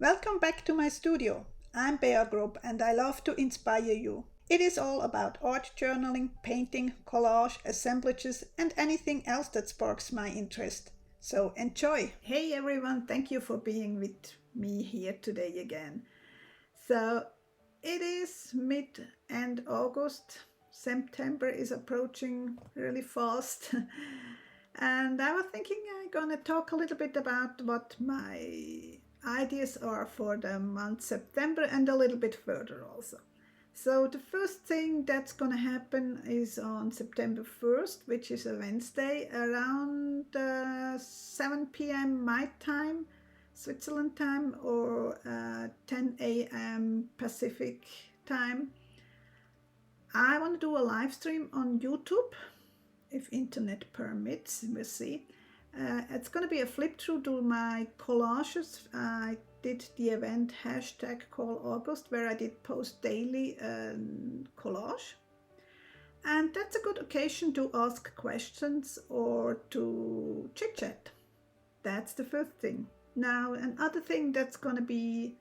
Welcome back to my studio. I'm Bea Group and I love to inspire you. It is all about art journaling, painting, collage, assemblages, and anything else that sparks my interest. So enjoy! Hey everyone, thank you for being with me here today again. So it is mid end August. September is approaching really fast. And I was thinking I'm gonna talk a little bit about what my ideas are for the month September and a little bit further also. So the first thing that's gonna happen is on September 1st, which is a Wednesday, around 7 p.m. my time, Switzerland time, or 10 a.m. Pacific time. I want to do a live stream on YouTube, if internet permits, we'll see. It's going to be a flip through to my collages. I did the event #CallAugust where I did post daily collage. And that's a good occasion to ask questions or to chit chat. That's the first thing. Now, another thing that's going to be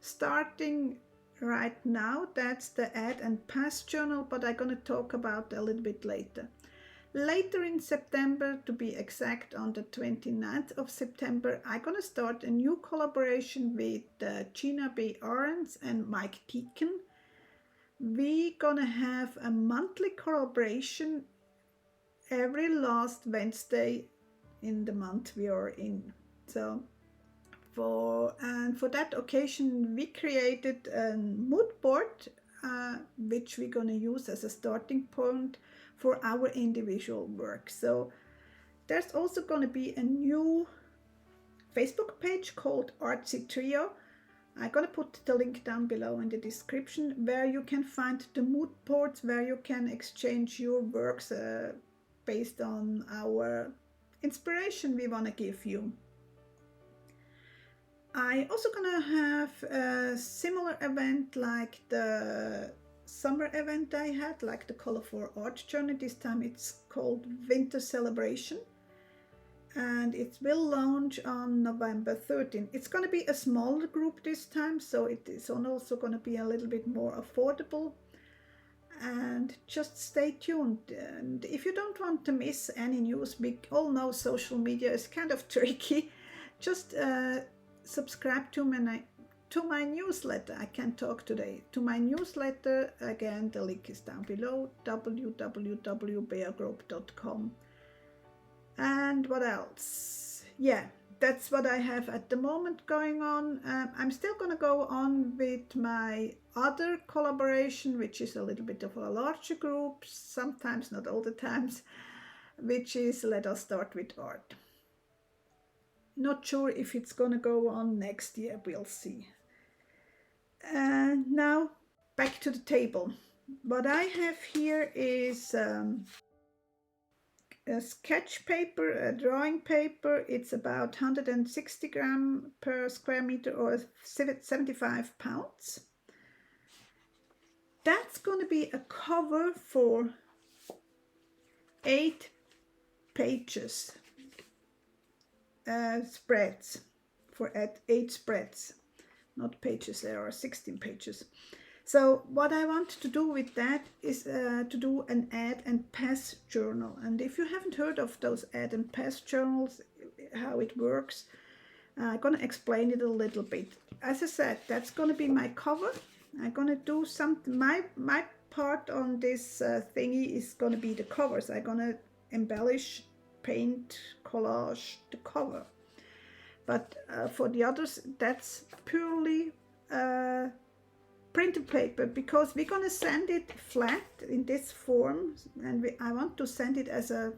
starting right now, that's the add and pass journal, but I'm going to talk about a little bit later. Later in September, to be exact, on the 29th of September, I'm going to start a new collaboration with Gina B. Ahrens and Mike Deacon. We're going to have a monthly collaboration every last Wednesday in the month we are in. So for that occasion, we created a mood board, which we're going to use as a starting point for our individual work. So there's also going to be a new Facebook page called Artsy Trio. I'm going to put the link down below in the description, where you can find the mood boards, where you can exchange your works based on our inspiration we want to give you. I also going to have a similar event like the summer event I had, like the Color for Art journey. This time it's called Winter Celebration, and it will launch on November 13th. It's going to be a smaller group this time, so it is also going to be a little bit more affordable. And just stay tuned. And if you don't want to miss any news, we all know social media is kind of tricky. Just subscribe to my newsletter. I can't talk today. To my newsletter, again, the link is down below, www.beargroup.com. And what else? Yeah, that's what I have at the moment going on. I'm still going to go on with my other collaboration, which is a little bit of a larger group, sometimes, not all the times, which is Let Us Start with Art. Not sure if it's going to go on next year, we'll see. And now back to the table. What I have here is a sketch paper, a drawing paper. It's about 160 grams per square meter, or 75 pounds. That's going to be a cover for 8 pages, spreads, for 8 spreads. Not pages, there are 16 pages. So what I want to do with that is to do an add and pass journal. And if you haven't heard of those add and pass journals, how it works, I'm going to explain it a little bit. As I said, that's going to be my cover. I'm going to do something, my part on this thingy is going to be the covers. I'm going to embellish, paint, collage the cover. But for the others, that's purely printed paper, because we're going to send it flat in this form, and I want to send it as a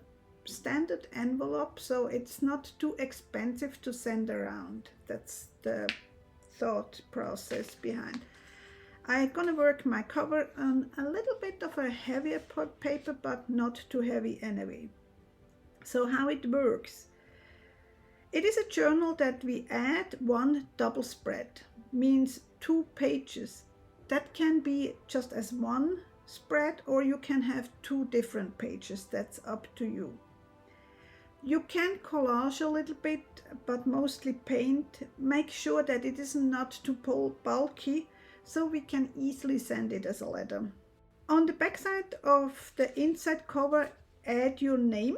standard envelope, so it's not too expensive to send around. That's the thought process behind. I'm going to work my cover on a little bit of a heavier paper, but not too heavy anyway. So how it works. It is a journal that we add 1 double spread, means 2 pages. That can be just as 1 spread, or you can have 2 different pages. That's up to you. You can collage a little bit, but mostly paint. Make sure that it is not too bulky, so we can easily send it as a letter. On the back side of the inside cover, add your name,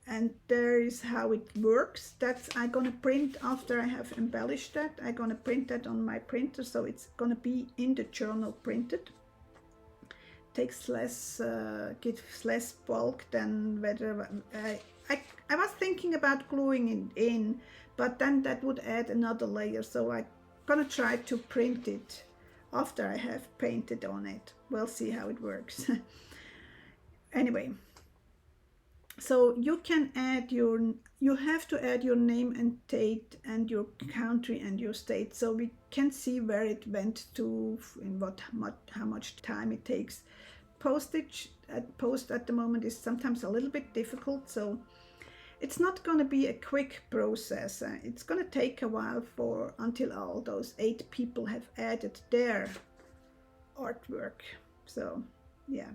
and there is how it works. That's I'm gonna print after I have embellished that. I'm gonna print that on my printer, so it's gonna be in the journal printed. Takes less, gives less bulk than whether I was thinking about gluing it in, but then that would add another layer, so I'm gonna try to print it after I have painted on it. We'll see how it works. Anyway, so you can add you have to add your name and date and your country and your state, so we can see where it went to, in how much time it takes. Postage post at the moment is sometimes a little bit difficult, so it's not going to be a quick process. It's going to take a while until all those 8 people have added their artwork. So yeah,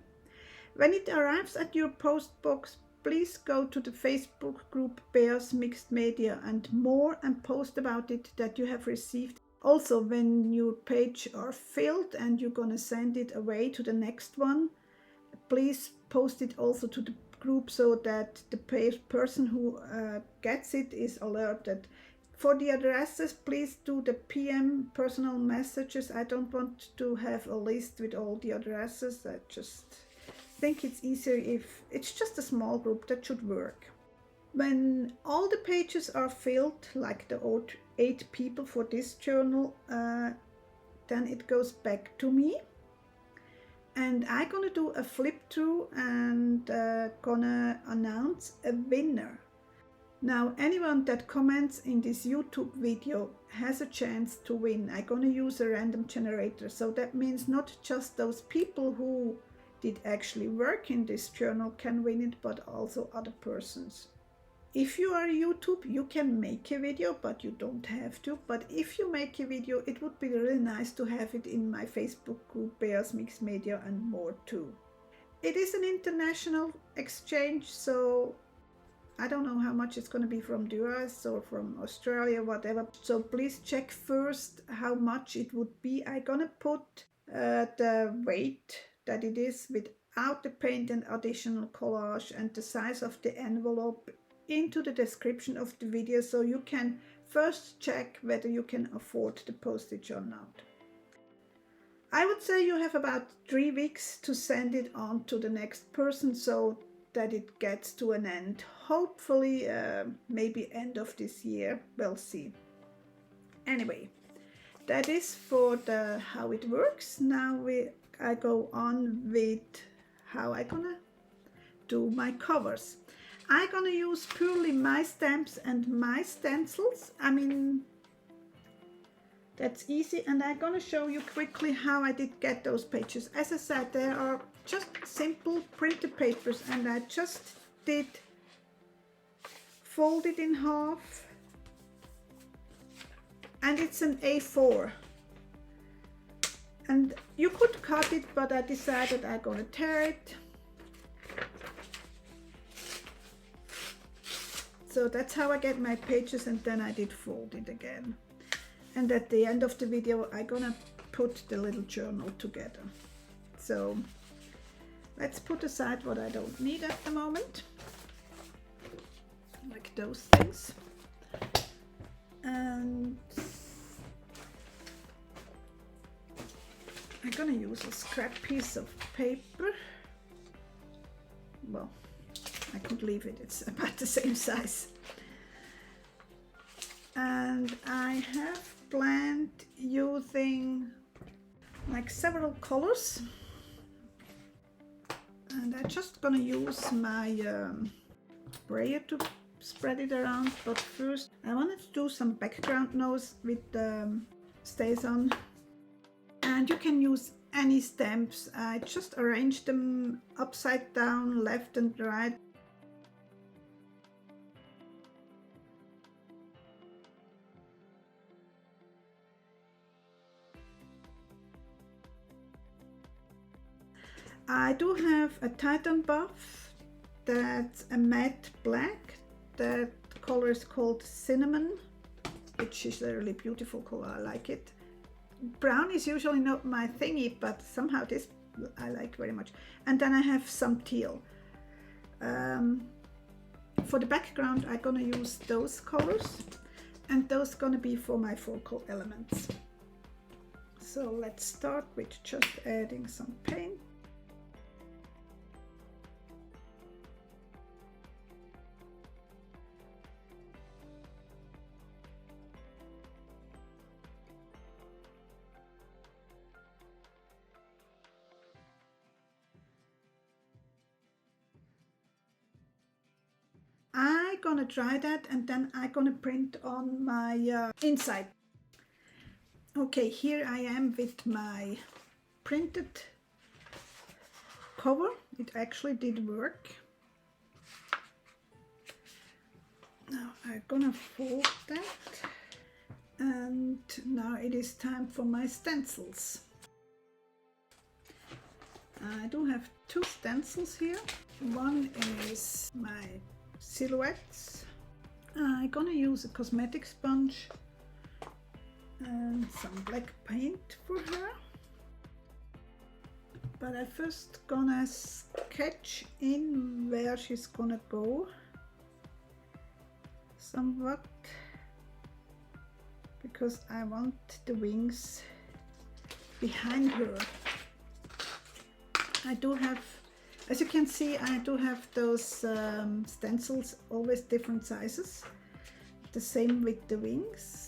when it arrives at your post box, please go to the Facebook group Bears Mixed Media and more, and post about it that you have received. Also, when your page are filled and you're gonna send it away to the next one, please post it also to the group so that the person who gets it is alerted. For the addresses, please do the PM personal messages. I don't want to have a list with all the addresses. I just think it's easier if it's just a small group. That should work. When all the pages are filled, like the 8 people for this journal, then it goes back to me, and I'm gonna do a flip through and gonna announce a winner. Now, anyone that comments in this YouTube video has a chance to win. I'm gonna use a random generator, so that means not just those people who did actually work in this journal can win it, but also other persons. If you are YouTube, you can make a video, but you don't have to. But if you make a video, it would be really nice to have it in my Facebook group, Bears Mixed Media, and more too. It is an international exchange, so I don't know how much it's going to be from the US or from Australia, whatever. So please check first how much it would be. I'm going to put the weight that it is without the paint and additional collage and the size of the envelope into the description of the video, so you can first check whether you can afford the postage or not. I would say you have about 3 weeks to send it on to the next person so that it gets to an end. Hopefully, maybe end of this year. We'll see. Anyway, that is for how it works. Now I go on with how I'm gonna do my covers. I'm gonna use purely my stamps and my stencils. I mean, that's easy, and I'm gonna show you quickly how I did get those pages. As I said, they are just simple printed papers, and I just did fold it in half, and it's an A4. And you could cut it, but I decided I'm gonna tear it. So that's how I get my pages, and then I did fold it again. And at the end of the video, I'm gonna put the little journal together. So let's put aside what I don't need at the moment, like those things. And I'm gonna use a scrap piece of paper. Well, I could leave it, it's about the same size. And I have planned using like several colors. And I'm just gonna use my sprayer to spread it around. But first, I wanted to do some background notes with StazOn. And you can use any stamps. I just arranged them upside down, left and right. I do have a Titan buff That's a matte black. That color is called Cinnamon, which is a really beautiful color. I like it. Brown is usually not my thingy, but somehow this I like very much. And then I have some teal. For the background, I'm gonna use those colors, and those gonna be for my focal elements. So let's start with just adding some paint. I'm gonna try that, and then I'm gonna print on my inside. Okay, here I am with my printed cover. It actually did work. Now I'm gonna fold that, and now it is time for my stencils. I do have two stencils here. One is my silhouettes. I'm gonna use a cosmetic sponge and some black paint for her. But I first gonna sketch in where she's gonna go somewhat, because I want the wings behind her. I do have, as you can see, I do have those stencils, always different sizes. The same with the wings.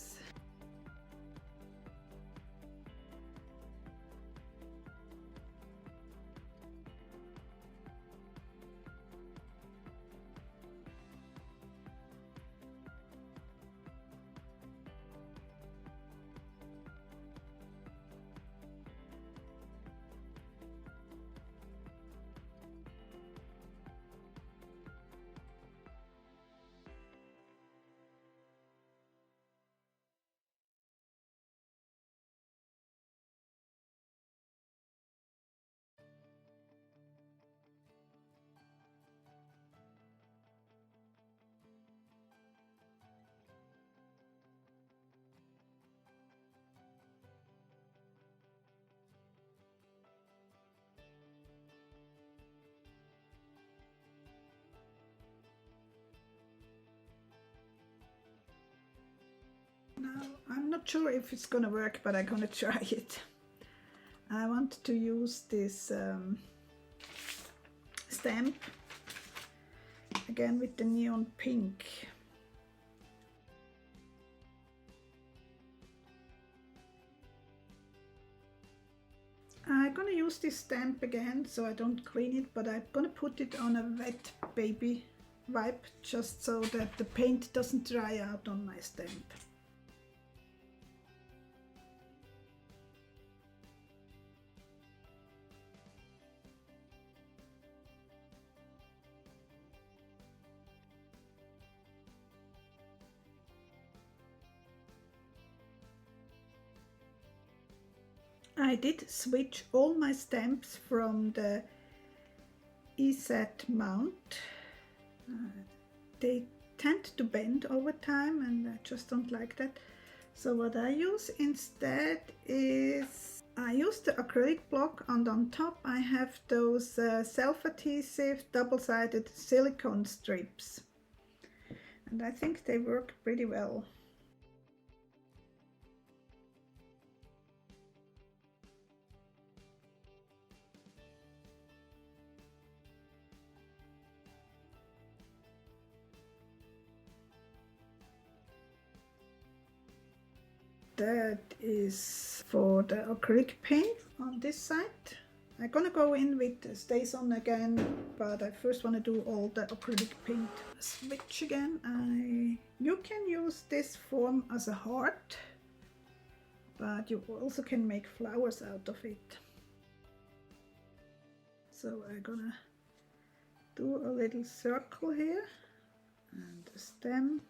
Now, I'm not sure if it's gonna work, but I'm gonna try it. I want to use this stamp again with the neon pink. I'm gonna use this stamp again, so I don't clean it, but I'm gonna put it on a wet baby wipe, just so that the paint doesn't dry out on my stamp. I did switch all my stamps from the EZ mount. They tend to bend over time, and I just don't like that. So what I use instead is I use the acrylic block, and on top I have those self-adhesive double-sided silicone strips, and I think they work pretty well. That is for the acrylic paint on this side. I'm gonna go in with the Stays On again, but I first want to do all the acrylic paint. Switch again. You can use this form as a heart, but you also can make flowers out of it. So I'm gonna do a little circle here and a stem.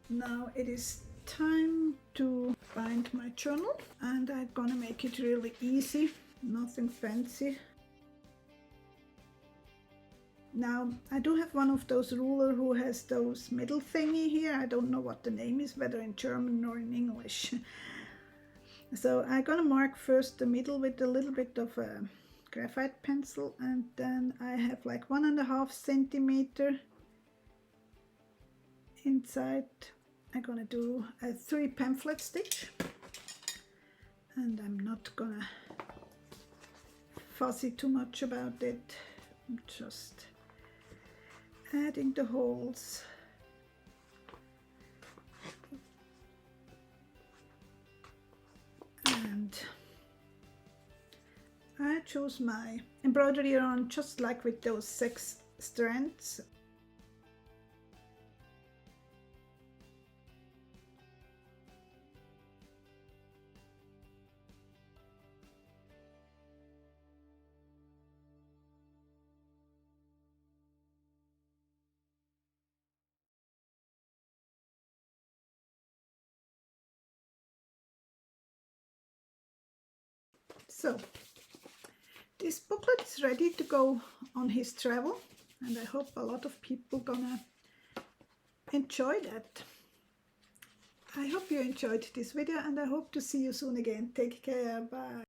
Now it is time to bind my journal, and I'm gonna make it really easy, nothing fancy. Now I do have one of those ruler who has those middle thingy here. I don't know what the name is, whether in German or in English. So I'm gonna mark first the middle with a little bit of a graphite pencil, and then I have like 1.5 centimeter inside. I'm gonna do a 3 pamphlet stitch, and I'm not gonna fussy too much about it. I'm just adding the holes. And I chose my embroidery yarn just like with those 6 strands. So this booklet is ready to go on his travel, and I hope a lot of people gonna enjoy that. I hope you enjoyed this video, and I hope to see you soon again. Take care, bye.